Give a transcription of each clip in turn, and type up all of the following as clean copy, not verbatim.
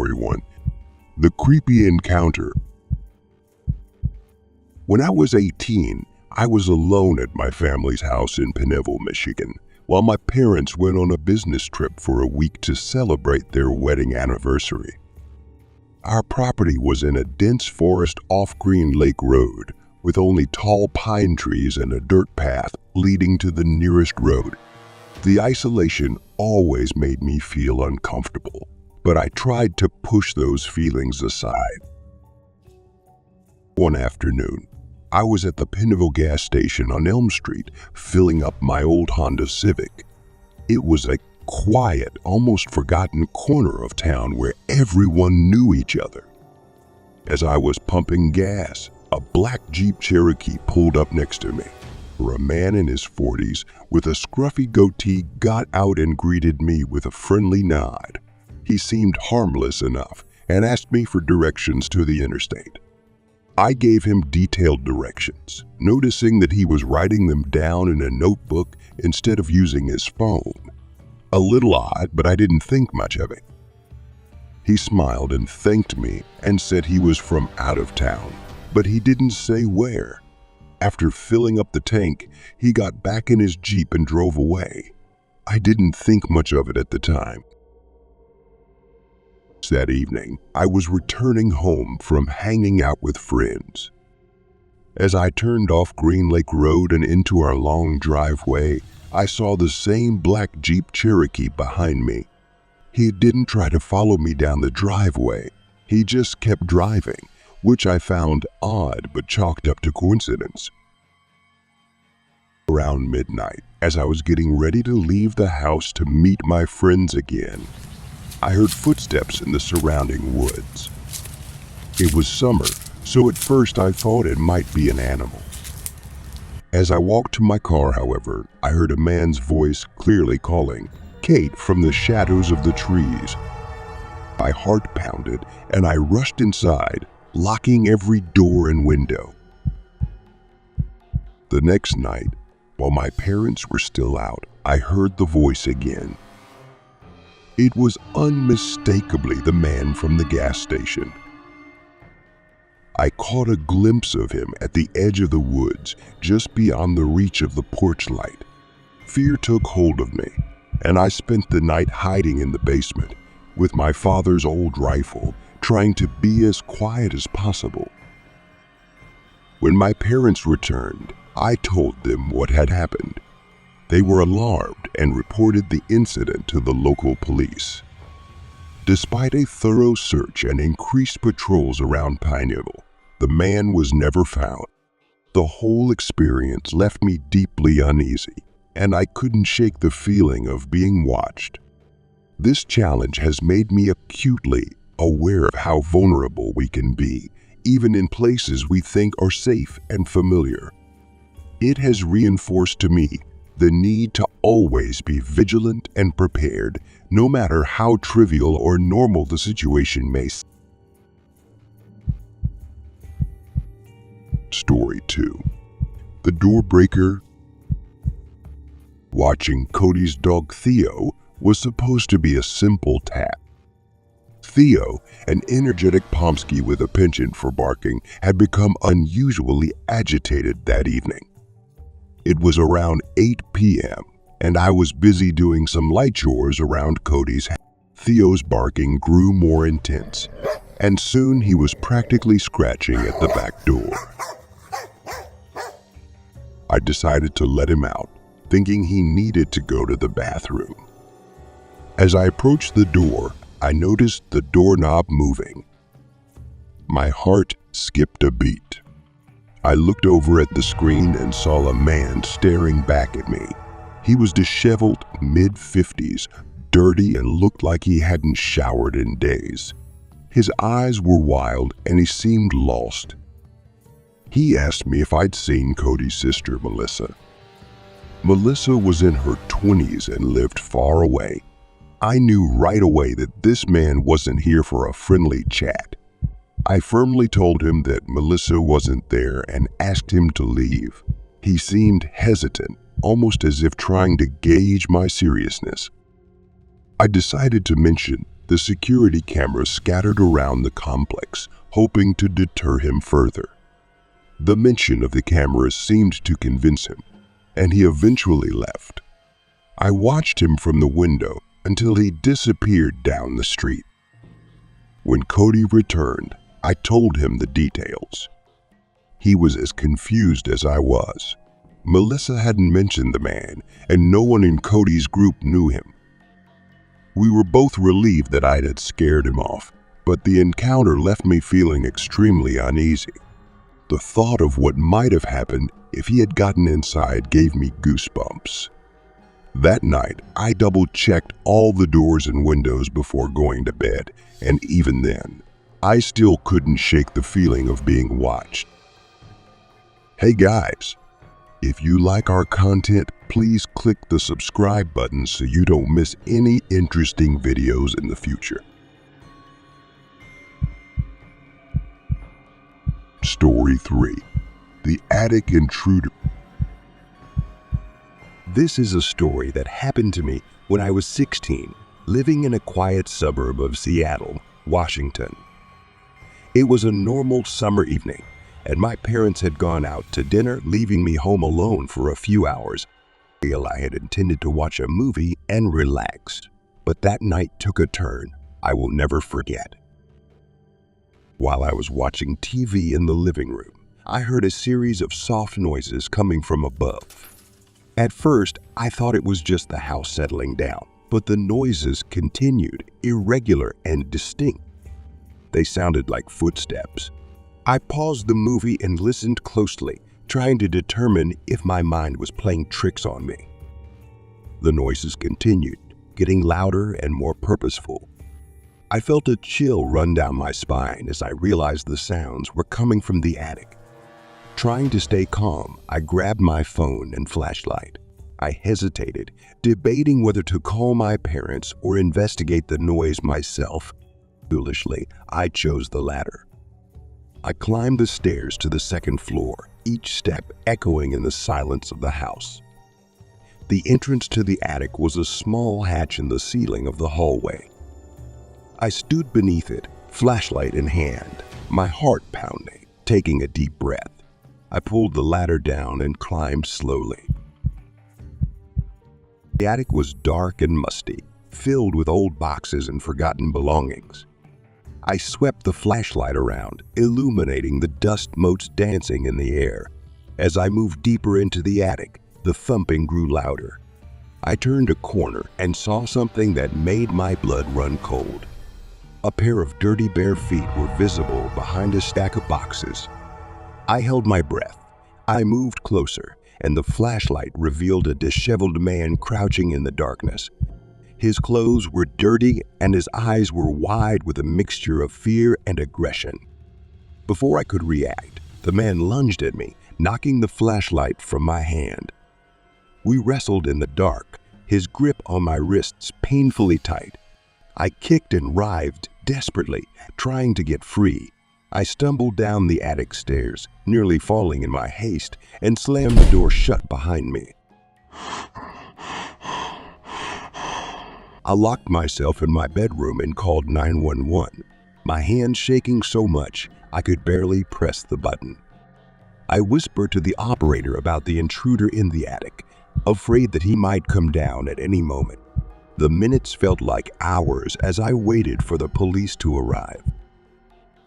Story 1. The Creepy Encounter. When I was 18, I was alone at my family's house in Pennville, Michigan, while my parents went on a business trip for a week to celebrate their wedding anniversary. Our property was in a dense forest off Green Lake Road, with only tall pine trees and a dirt path leading to the nearest road. The isolation always made me feel uncomfortable, but I tried to push those feelings aside. One afternoon, I was at the Pennville gas station on Elm Street filling up my old Honda Civic. It was a quiet, almost forgotten corner of town where everyone knew each other. As I was pumping gas, a black Jeep Cherokee pulled up next to me. A man in his 40s with a scruffy goatee got out and greeted me with a friendly nod. He seemed harmless enough and asked me for directions to the interstate. I gave him detailed directions, noticing that he was writing them down in a notebook instead of using his phone. A little odd, but I didn't think much of it. He smiled and thanked me and said he was from out of town, but he didn't say where. After filling up the tank, he got back in his Jeep and drove away. I didn't think much of it at the time. That evening, I was returning home from hanging out with friends. As I turned off Green Lake Road and into our long driveway, I saw the same black Jeep Cherokee behind me. He didn't try to follow me down the driveway. He just kept driving, which I found odd but chalked up to coincidence. Around midnight, as I was getting ready to leave the house to meet my friends again, I heard footsteps in the surrounding woods. It was summer, so at first I thought it might be an animal. As I walked to my car, however, I heard a man's voice clearly calling, "Kate," from the shadows of the trees. My heart pounded, and I rushed inside, locking every door and window. The next night, while my parents were still out, I heard the voice again. It was unmistakably the man from the gas station. I caught a glimpse of him at the edge of the woods, just beyond the reach of the porch light. Fear took hold of me, and I spent the night hiding in the basement with my father's old rifle, trying to be as quiet as possible. When my parents returned, I told them what had happened. They were alarmed and reported the incident to the local police. Despite a thorough search and increased patrols around Pennville, the man was never found. The whole experience left me deeply uneasy, and I couldn't shake the feeling of being watched. This challenge has made me acutely aware of how vulnerable we can be, even in places we think are safe and familiar. It has reinforced to me the need to always be vigilant and prepared, no matter how trivial or normal the situation may seem. Story 2. The Doorbreaker. Watching Cody's dog Theo was supposed to be a simple task. Theo, an energetic Pomsky with a penchant for barking, had become unusually agitated that evening. It was around 8 p.m., and I was busy doing some light chores around Cody's house. Theo's barking grew more intense, and soon he was practically scratching at the back door. I decided to let him out, thinking he needed to go to the bathroom. As I approached the door, I noticed the doorknob moving. My heart skipped a beat. I looked over at the screen and saw a man staring back at me. He was disheveled, mid-50s, dirty, and looked like he hadn't showered in days. His eyes were wild and he seemed lost. He asked me if I'd seen Cody's sister, Melissa. Melissa was in her 20s and lived far away. I knew right away that this man wasn't here for a friendly chat. I firmly told him that Melissa wasn't there and asked him to leave. He seemed hesitant, almost as if trying to gauge my seriousness. I decided to mention the security cameras scattered around the complex, hoping to deter him further. The mention of the cameras seemed to convince him, and he eventually left. I watched him from the window until he disappeared down the street. When Cody returned, I told him the details. He was as confused as I was. Melissa hadn't mentioned the man, and no one in Cody's group knew him. We were both relieved that I had scared him off, but the encounter left me feeling extremely uneasy. The thought of what might have happened if he had gotten inside gave me goosebumps. That night, I double-checked all the doors and windows before going to bed, and even then, I still couldn't shake the feeling of being watched. Hey guys, if you like our content, please click the subscribe button so you don't miss any interesting videos in the future. Story 3. The Attic Intruder. This is a story that happened to me when I was 16, living in a quiet suburb of Seattle, Washington. It was a normal summer evening, and my parents had gone out to dinner, leaving me home alone for a few hours. I had intended to watch a movie and relax, but that night took a turn I will never forget. While I was watching TV in the living room, I heard a series of soft noises coming from above. At first, I thought it was just the house settling down, but the noises continued, irregular and distinct. They sounded like footsteps. I paused the movie and listened closely, trying to determine if my mind was playing tricks on me. The noises continued, getting louder and more purposeful. I felt a chill run down my spine as I realized the sounds were coming from the attic. Trying to stay calm, I grabbed my phone and flashlight. I hesitated, debating whether to call my parents or investigate the noise myself. Foolishly, I chose the latter. I climbed the stairs to the second floor, each step echoing in the silence of the house. The entrance to the attic was a small hatch in the ceiling of the hallway. I stood beneath it, flashlight in hand, my heart pounding, taking a deep breath. I pulled the ladder down and climbed slowly. The attic was dark and musty, filled with old boxes and forgotten belongings. I swept the flashlight around, illuminating the dust motes dancing in the air. As I moved deeper into the attic, the thumping grew louder. I turned a corner and saw something that made my blood run cold. A pair of dirty bare feet were visible behind a stack of boxes. I held my breath. I moved closer, and the flashlight revealed a disheveled man crouching in the darkness. His clothes were dirty, and his eyes were wide with a mixture of fear and aggression. Before I could react, the man lunged at me, knocking the flashlight from my hand. We wrestled in the dark, his grip on my wrists painfully tight. I kicked and writhed desperately, trying to get free. I stumbled down the attic stairs, nearly falling in my haste, and slammed the door shut behind me. I locked myself in my bedroom and called 911, my hands shaking so much I could barely press the button. I whispered to the operator about the intruder in the attic, afraid that he might come down at any moment. The minutes felt like hours as I waited for the police to arrive.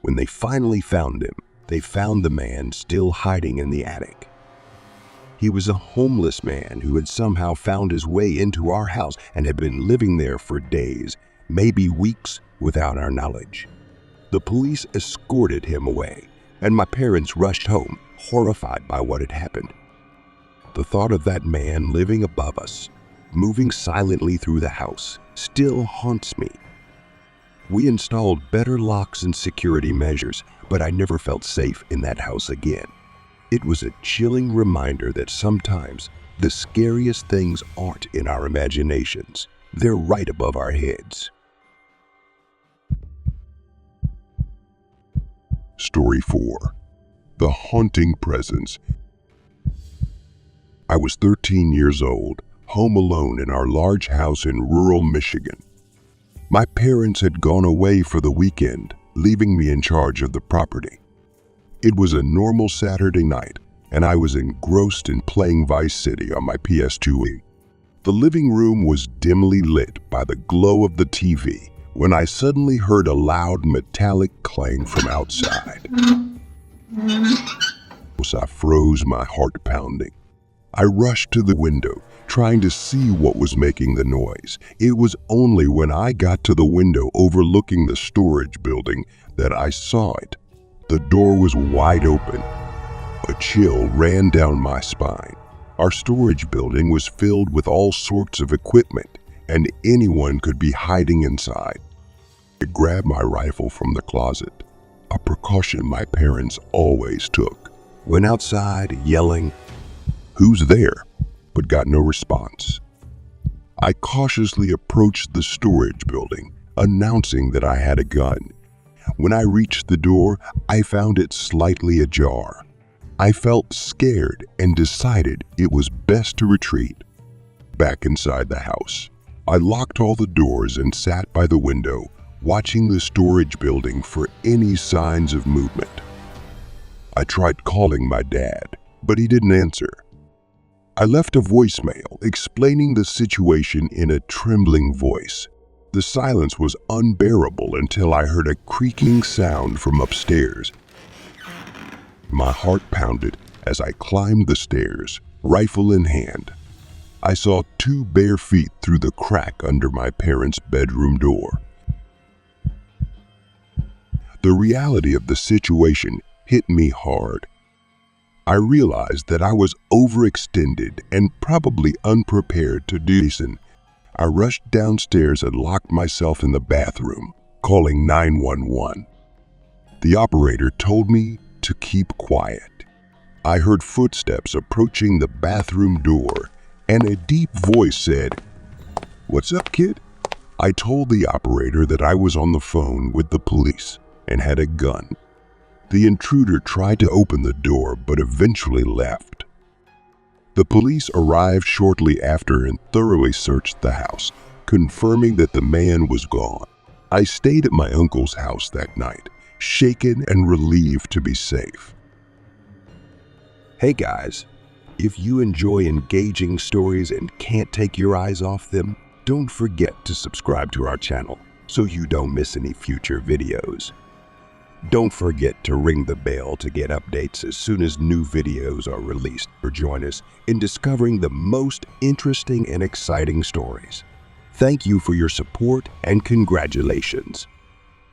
When they finally found him, they found the man still hiding in the attic. He was a homeless man who had somehow found his way into our house and had been living there for days, maybe weeks, without our knowledge. The police escorted him away, and my parents rushed home, horrified by what had happened. The thought of that man living above us, moving silently through the house, still haunts me. We installed better locks and security measures, but I never felt safe in that house again. It was a chilling reminder that sometimes the scariest things aren't in our imaginations. They're right above our heads. Story 4. The Haunting Presence. I was 13 years old, home alone in our large house in rural Michigan. My parents had gone away for the weekend, leaving me in charge of the property. It was a normal Saturday night, and I was engrossed in playing Vice City on my PS2. The living room was dimly lit by the glow of the TV when I suddenly heard a loud metallic clang from outside. I froze, my heart pounding. I rushed to the window, trying to see what was making the noise. It was only when I got to the window overlooking the storage building that I saw it. The door was wide open. A chill ran down my spine. Our storage building was filled with all sorts of equipment, and anyone could be hiding inside. I grabbed my rifle from the closet, a precaution my parents always took. Went outside yelling, "Who's there?" but got no response. I cautiously approached the storage building, announcing that I had a gun. When I reached the door, I found it slightly ajar. I felt scared and decided it was best to retreat. Back inside the house, I locked all the doors and sat by the window, watching the storage building for any signs of movement. I tried calling my dad, but he didn't answer. I left a voicemail explaining the situation in a trembling voice. The silence was unbearable until I heard a creaking sound from upstairs. My heart pounded as I climbed the stairs, rifle in hand. I saw 2 bare feet through the crack under my parents' bedroom door. The reality of the situation hit me hard. I realized that I was overextended and probably unprepared to do this. I rushed downstairs and locked myself in the bathroom, calling 911. The operator told me to keep quiet. I heard footsteps approaching the bathroom door, and a deep voice said, "What's up, kid?" I told the operator that I was on the phone with the police and had a gun. The intruder tried to open the door but eventually left. The police arrived shortly after and thoroughly searched the house, confirming that the man was gone. I stayed at my uncle's house that night, shaken and relieved to be safe. Hey guys, if you enjoy engaging stories and can't take your eyes off them, don't forget to subscribe to our channel so you don't miss any future videos. Don't forget to ring the bell to get updates as soon as new videos are released, or join us in discovering the most interesting and exciting stories. Thank you for your support and congratulations.